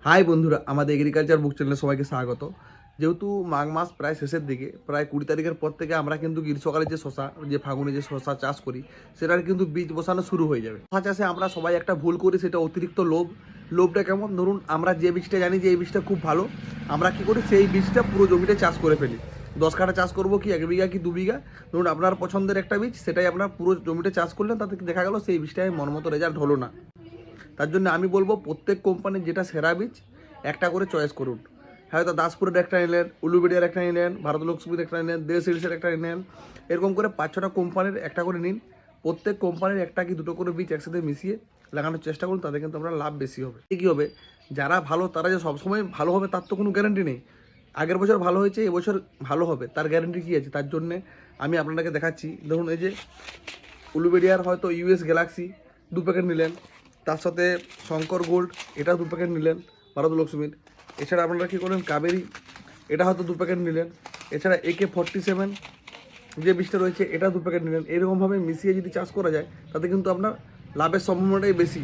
High বন্ধুরা, আমাদের agriculture বুক চ্যানেলে সবাইকে স্বাগত। যেহেতু মাঘ মাস প্রায় শেষের দিকে, প্রায় 20 তারিখের পর থেকে আমরা কিন্তু গ্রীষ্মকালে যে শশা, যে ফাগুনে যে শশা চাষ করি, সেটার কিন্তু বীজ বসানো শুরু হয়ে যাবে। শশা চাষে আমরা সবাই একটা ভুল করি, সেটা অতিরিক্ত লোভ। লোভটা কেমন? ধরুন, আমরা যে বীজটা জানি যে এই বীজটা খুব ভালো, আমরা কি করি সেই বীজটা পুরো জমিতে চাষ করে ফেলি। 10 কাঠা চাষ করবো কি 1 বিঘা কি 2 বিঘা, ধরুন আপনার পছন্দের একটা বীজ, সেটাই আপনার পুরো জমিতে চাষ করলেন, তাতে দেখা গেল সেই বীজটায় মনমতো রেজাল্ট হলো না। তার জন্য আমি বলবো প্রত্যেক কোম্পানির যেটা সেরা বীজ একটা করে চয়েস করুন। হয়তো দাসপুরের একটা নিলেন, উলুবেড়িয়ার একটা নিলেন, ভারত লক্ষ্মীর একটা নিলেন, দেশ সিরিজের একটা নিলেন, এরকম করে 5-6টা কোম্পানির একটা করে নিন। প্রত্যেক কোম্পানির একটা কি দুটো করে বীজ একসাথে মিশিয়ে লাগানোর চেষ্টা করুন, তাদের কিন্তু আপনার লাভ বেশি হবে। কী হবে, যারা ভালো তারা যে সবসময় ভালো হবে তার তো কোনো গ্যারান্টি নেই। আগের বছর ভালো হয়েছে, এবছর ভালো হবে, তার গ্যারান্টি কী আছে? তার জন্যে আমি আপনাদেরকে দেখাচ্ছি। ধরুন, এই যে উলুবেড়িয়ার হয়তো ইউএস গ্যালাক্সি 2 প্যাকেট নিলেন, তার সাথে শঙ্কর গোল্ড এটা 2 প্যাকেট নিলেন ভারত লক্ষ্মীর। এছাড়া আপনারা কী করলেন, কাবেরি এটা হয়তো 2 প্যাকেট নিলেন। এছাড়া AK-47 যে বীজটা রয়েছে এটা 2 প্যাকেট নিলেন। এরকমভাবে মিশিয়ে যদি চাষ করা যায়, তাতে কিন্তু আপনার লাভের সম্ভাবনাটাই বেশি।